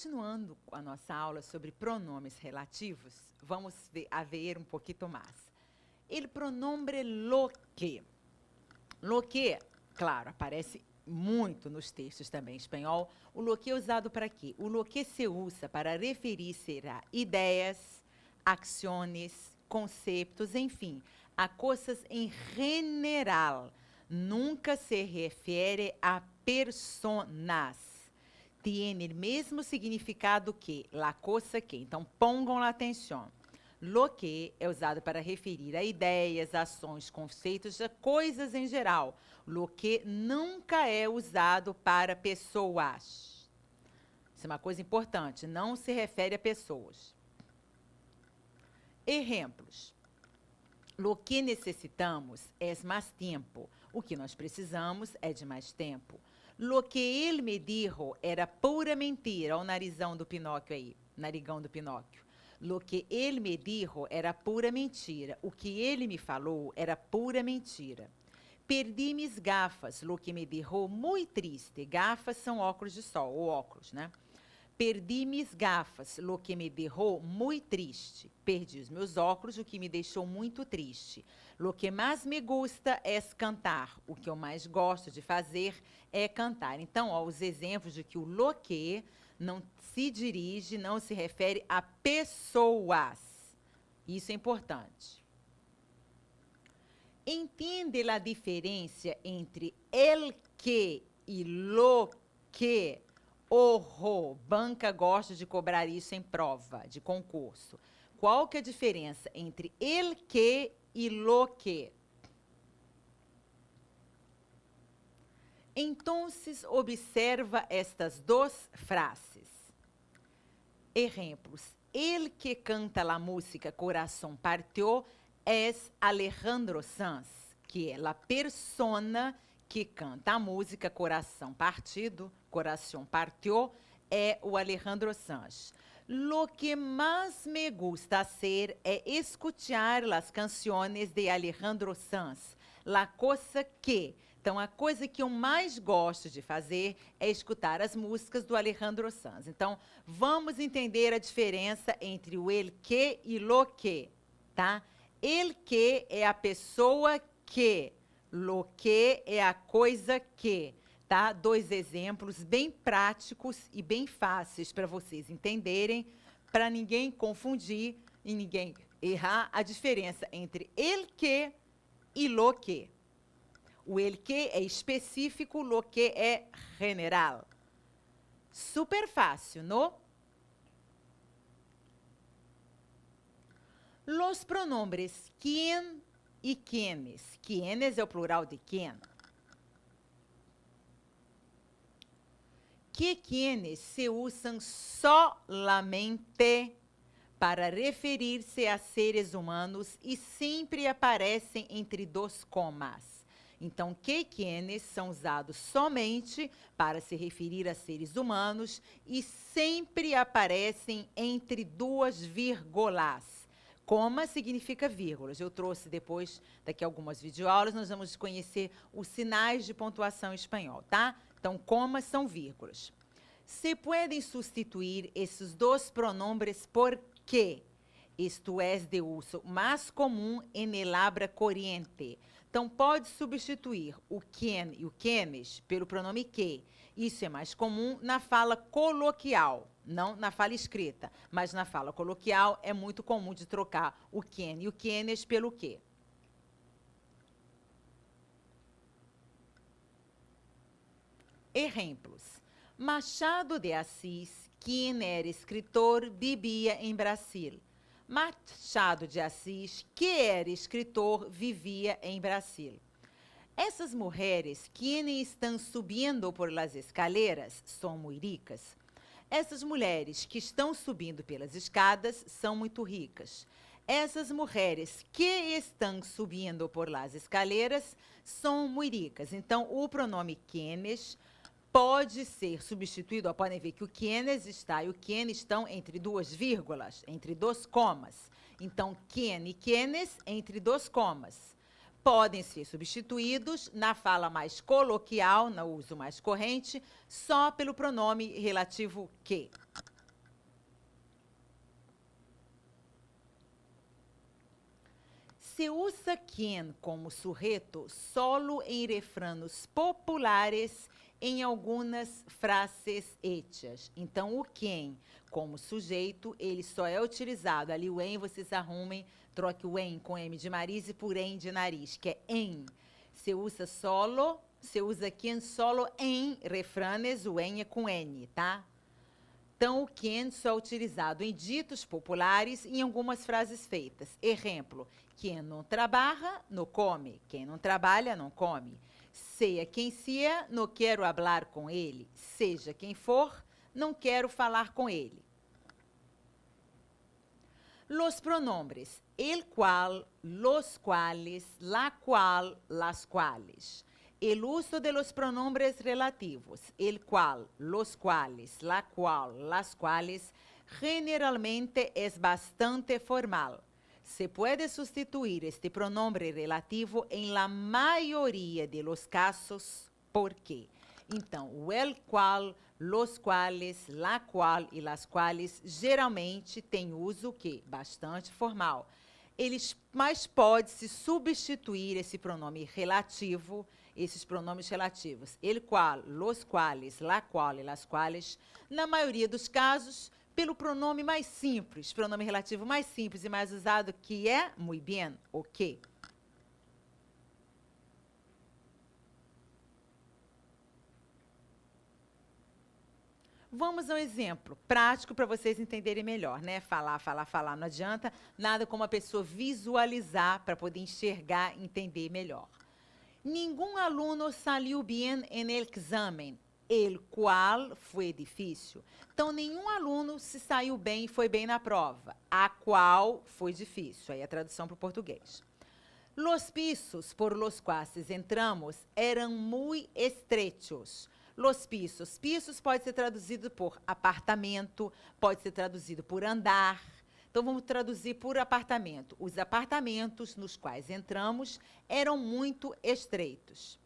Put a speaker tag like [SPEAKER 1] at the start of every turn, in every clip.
[SPEAKER 1] Continuando com a nossa aula sobre pronomes relativos, vamos ver um pouquinho mais. O pronombre lo que. Lo que, claro, aparece muito nos textos também em espanhol. O lo que é usado para quê? O lo que se usa para referir-se a ideias, ações, conceitos, enfim, a coisas em general. Nunca se refere a personas. Tem o mesmo significado que la cosa que. Então, ponham atenção. Lo que é usado para referir a ideias, ações, conceitos, a coisas em geral. Lo que nunca é usado para pessoas. Isso é uma coisa importante, não se refere a pessoas. Exemplos. Lo que necessitamos é mais tempo. O que nós precisamos é de mais tempo. Lo que ele me dijo era pura mentira. Olha o narizão do Pinóquio aí, narigão do Pinóquio. Lo que ele me dijo era pura mentira. O que ele me falou era pura mentira. Perdi mis gafas. Lo que me dijo muito triste. Gafas são óculos de sol, ou óculos, né? Perdi mis gafas, lo que me deixou muito triste. Perdi os meus óculos, o que me deixou muito triste. Lo que mais me gusta é cantar. O que eu mais gosto de fazer é cantar. Então, ó, os exemplos de que o lo que não se dirige, não se refere a pessoas. Isso é importante. Entende a diferença entre el que e lo que? Banca gosta de cobrar isso em prova, de concurso. Qual que é a diferença entre el que e lo que? Então, observa estas duas frases. Exemplos. El que canta a música Coração Partió é Alejandro Sanz, que é a persona que canta a música Coração Partido, Coração Partió, é o Alejandro Sanz. Lo que mais me gusta hacer é escutar as canções de Alejandro Sanz. La cosa que. Então, a coisa que eu mais gosto de fazer é escutar as músicas do Alejandro Sanz. Então, vamos entender a diferença entre o el que e lo que, tá? El que é a pessoa que. Lo que é a coisa que, tá? Dois exemplos bem práticos e bem fáceis para vocês entenderem, para ninguém confundir e ninguém errar a diferença entre el que e lo que. O el que é específico, lo que é general. Super fácil, não? Los pronombres quien e quienes. Quienes é o plural de quien. Que quienes se usam solamente para referir-se a seres humanos e sempre aparecem entre dois comas. Então, que quienes são usados somente para se referir a seres humanos e sempre aparecem entre duas vírgulas. Coma significa vírgulas. Eu trouxe depois, daqui a algumas videoaulas, nós vamos conhecer os sinais de pontuação em espanhol, tá? Então, comas são vírgulas. Se podem substituir esses dois pronombres por que. Isto é de uso mais comum en el habla corriente. Então, pode substituir o quien e o quienes pelo pronome que. Isso é mais comum na fala coloquial, não na fala escrita. Mas na fala coloquial é muito comum de trocar o quien e o quienes pelo que. Exemplos. Machado de Assis, quem era escritor, vivia em Brasil. Machado de Assis, que era escritor, vivia em Brasil. Essas mulheres que estão subindo por las escaleras são muito ricas. Essas mulheres que estão subindo pelas escadas são muito ricas. Essas mulheres que estão subindo por las escaleras são muito ricas. Então, o pronome quienes pode ser substituído, ó, podem ver que o quienes está e o quien estão entre duas vírgulas, entre dois comas. Então, quien e quienes entre dois comas. Podem ser substituídos na fala mais coloquial, no uso mais corrente, só pelo pronome relativo que. se usa quem como sujeito solo em refrãos populares em algumas frases hechas. Então, o quem como sujeito, ele só é utilizado. Ali o em, vocês arrumem, troque o em com M de Marise por em de nariz, que é em. Se usa solo, se usa quem solo em refrãs, o em é com N, tá? Então, o quem só é utilizado em ditos populares e em algumas frases feitas. Exemplo, quem não trabalha, não come. Quem não trabalha, não come. Seja quem seja, não quero hablar com ele. Seja quem for, não quero falar com ele. Los pronombres el cual, los cuales, la cual, las cuales. El uso de los pronombres relativos, el cual, los cuales, la cual, las cuales, generalmente es bastante formal. Se puede sustituir este pronombre relativo en la mayoría de los casos. ¿Por quê? Então, o el qual, los quales, la qual e las quales geralmente tem uso que bastante formal. Mas pode-se substituir esse pronome relativo, esses pronomes relativos, el qual, los quales, la qual e las quales, na maioria dos casos, pelo pronome mais simples, pronome relativo mais simples e mais usado, que é muy bien, ok. Vamos a um exemplo prático para vocês entenderem melhor, né? Falar, falar, falar não adianta, nada como a pessoa visualizar para poder enxergar e entender melhor. Nenhum aluno saiu bem en el examen, el qual foi difícil. Então, nenhum aluno se saiu bem e foi bem na prova, a qual foi difícil. Aí a tradução para o português. Los pisos por los quais entramos eram muito estrechos. Los pisos. Pisos pode ser traduzido por apartamento, pode ser traduzido por andar. Então, vamos traduzir por apartamento. Os apartamentos nos quais entramos eram muito estreitos.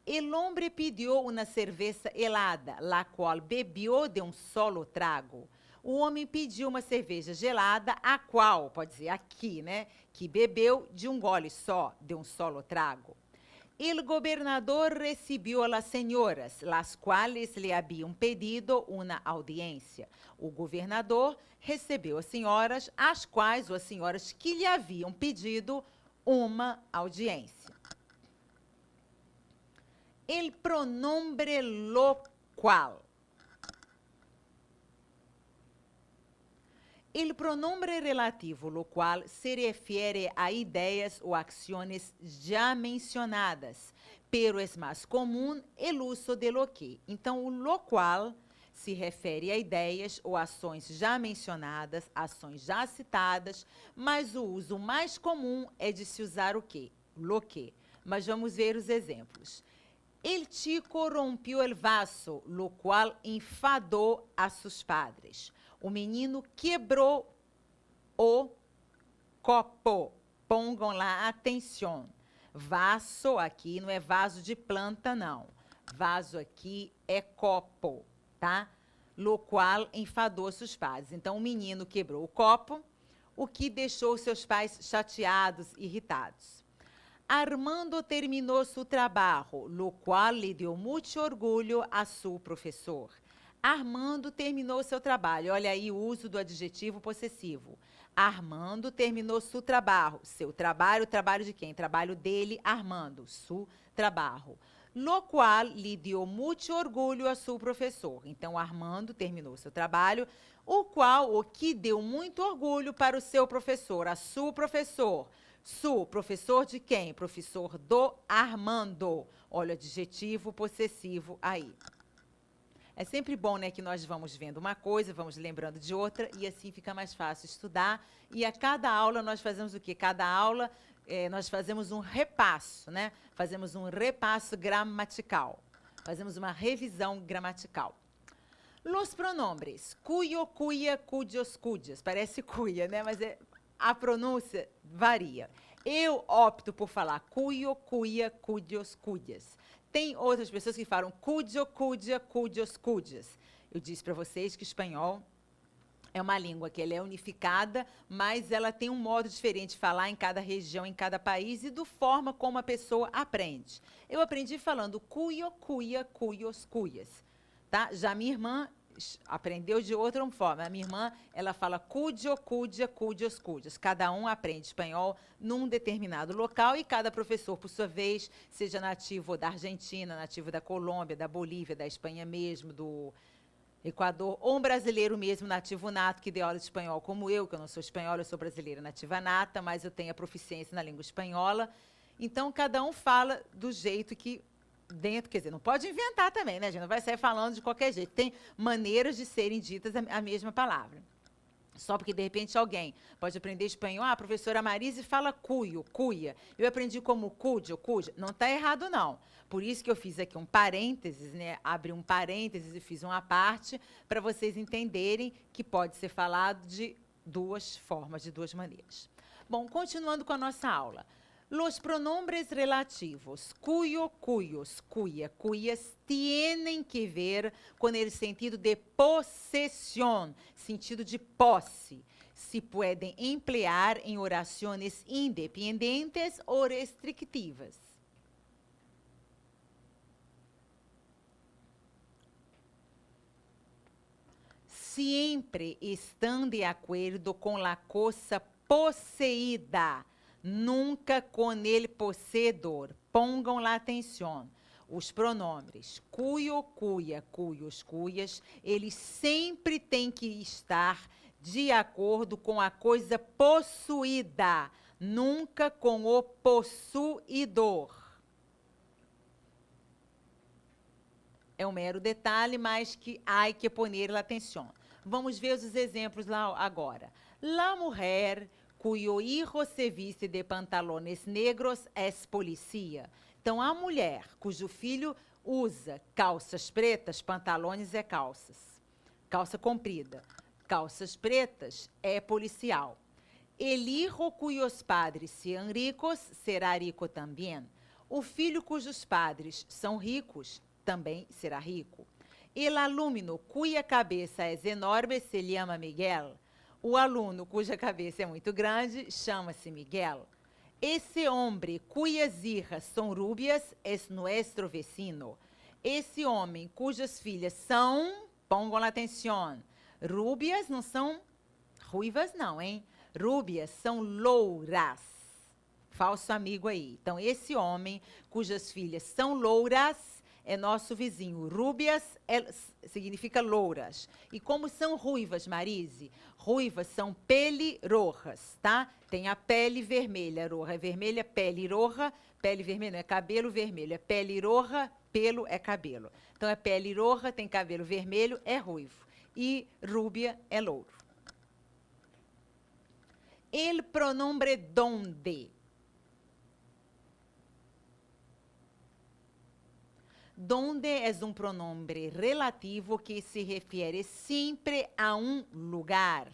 [SPEAKER 1] El hombre pidió una cerveza helada, la qual bebió de um solo trago. O homem pediu uma cerveja gelada, a qual, pode dizer aqui, né, que bebeu de um gole só, de um solo trago. El gobernador recibió a las señoras, las cuales le habían pedido una audiencia. O governador recebeu as senhoras, as quais, ou as senhoras que lhe haviam pedido uma audiência. El pronombre lo cual. El pronombre relativo, lo cual se refere a ideias ou acciones já mencionadas, pero é mais comum el uso de lo que. Então, o lo qual se refere a ideias ou ações já mencionadas, ações já citadas, mas o uso mais comum é de se usar o que? Lo que. Mas vamos ver os exemplos. El chico rompió el vaso, lo cual enfadou a seus padres. O menino quebrou o copo. Pongam lá atenção. Vaso aqui não é vaso de planta, não. Vaso aqui é copo, tá? Lo qual enfadou seus pais. Então, o menino quebrou o copo, o que deixou seus pais chateados, irritados. Armando terminou seu trabalho, lo qual lhe deu muito orgulho a seu professor. Armando terminou seu trabalho. Olha aí o uso do adjetivo possessivo. Armando terminou seu trabalho. Seu trabalho, trabalho de quem? Trabalho dele, Armando. Seu trabalho. Lo qual lhe deu muito orgulho a seu professor. Então, Armando terminou seu trabalho, o que deu muito orgulho para o seu professor, a seu professor. Su, professor de quem? Professor do Armando. Olha o adjetivo possessivo aí. É sempre bom, né, que nós vamos vendo uma coisa, vamos lembrando de outra, e assim fica mais fácil estudar. E a cada aula nós fazemos o quê? Cada aula nós fazemos um repasso, né? Fazemos um repasso gramatical. Fazemos uma revisão gramatical. Los pronombres. Cuyo, cuya, cujos, cujas. Parece cuia, né? Mas a pronúncia varia. Eu opto por falar cuyo, cuya, cujos, cujas. Tem outras pessoas que falam cujo, cuja, cujos, cujas. Eu disse para vocês que o espanhol É uma língua que ela é unificada, mas ela tem um modo diferente de falar em cada região, em cada país e do forma como a pessoa aprende. Eu aprendi falando cuyo, cuia, cuyos, cuyas, tá? Já minha irmã aprendeu de outra forma. A minha irmã, ela fala cudio, cudia, cudios, cudias. Cada um aprende espanhol num determinado local e cada professor, por sua vez, seja nativo da Argentina, nativo da Colômbia, da Bolívia, da Espanha mesmo, do Equador, ou um brasileiro mesmo, nativo nato, que dê aula de espanhol como eu, que eu não sou espanhola, eu sou brasileira nativa nata, mas eu tenho a proficiência na língua espanhola. Então, cada um fala do jeito que dentro, quer dizer, não pode inventar também, né, gente? Não vai sair falando de qualquer jeito. Tem maneiras de serem ditas a mesma palavra. Só porque, de repente, alguém pode aprender espanhol. Ah, a professora Marise fala cuio, cuia. Eu aprendi como cudio, cuja. Não está errado, não. Por isso que eu fiz aqui um parênteses, né? Abri um parênteses e fiz uma parte para vocês entenderem que pode ser falado de duas formas, de duas maneiras. Bom, continuando com a nossa aula. Los pronombres relativos, cuyo, cuyos, cuya, cuyas, tienen que ver com o sentido de possessão, sentido de posse. Se podem emplear em orações independentes ou restritivas. Sempre estão de acordo com a coisa posseída, nunca com ele possuidor. Pongam lá atenção. Os pronomes cuyo, cuia, cuyos, cuyas, eles sempre têm que estar de acordo com a coisa possuída, nunca com o possuidor. É um mero detalhe, mas que há que poner atenção. Vamos ver os exemplos lá agora. La mujer cuyo hijo se viste de pantalones negros es policía. Então, a mulher cujo filho usa calças pretas, pantalones é calças. Calça comprida. Calças pretas é policial. El hijo cuyos padres sean ricos será rico também. O filho cujos padres são ricos também será rico. El alumno cuya cabeça é enorme se llama Miguel. O aluno cuja cabeça é muito grande chama-se Miguel. Esse homem cuyas hijas são rubias es nuestro vecino. Esse homem cujas filhas são, pongam atenção, rubias não são ruivas não, hein? Rubias são louras. Falso amigo aí. Então, esse homem cujas filhas são louras é nosso vizinho. Rúbias significa louras. E como são ruivas, Marise? Ruivas são pelirrojas, tá? Tem a pele vermelha, roja é vermelha, pele roja, pele vermelha não é cabelo vermelho, é pele roja, pelo é cabelo. Então, é pele roja, tem cabelo vermelho, é ruivo. E rúbia é louro. El pronombre donde. Donde é um pronombre relativo que se refere sempre a um lugar.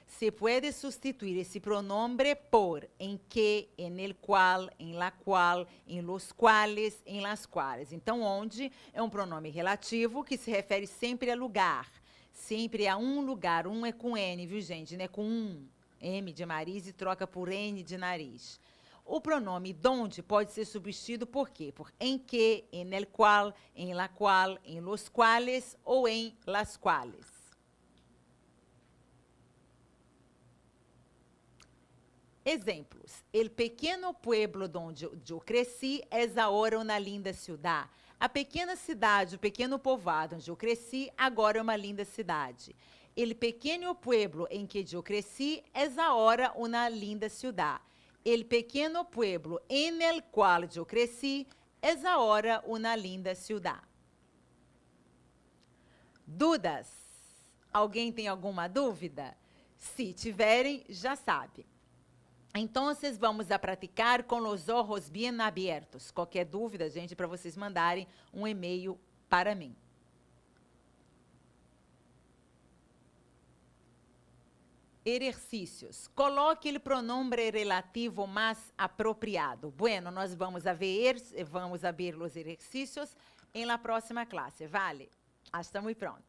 [SPEAKER 1] Se pode substituir esse pronombre por em que, en el cual, en la cual, en los cuales, en las cuales. Então, onde é um pronome relativo que se refere sempre a lugar. Sempre a um lugar. Um é com N, viu, gente? Não é com um. M de Marise troca por N de nariz. O pronome donde pode ser substituído por quê? Por em que, en el cual, en la cual, en los cuales ou em las cuales. Exemplos. El pequeno pueblo donde eu cresci es agora uma linda ciudad. A pequena cidade, o pequeno povoado onde eu cresci, agora é uma linda cidade. El pequeno pueblo em que eu cresci es agora uma linda ciudad. El pequeno pueblo en el cual yo crecí es ahora una linda ciudad. Dudas? Alguém tem alguma dúvida? Se tiverem, já sabe. Então, vamos a praticar com os ojos bien abiertos. Qualquer dúvida, gente, para vocês mandarem um e-mail para mim. Exercícios. Coloque o pronombre relativo mais apropriado. Bueno, nós vamos a ver os exercícios em la próxima classe. Vale? Hasta muy pronto.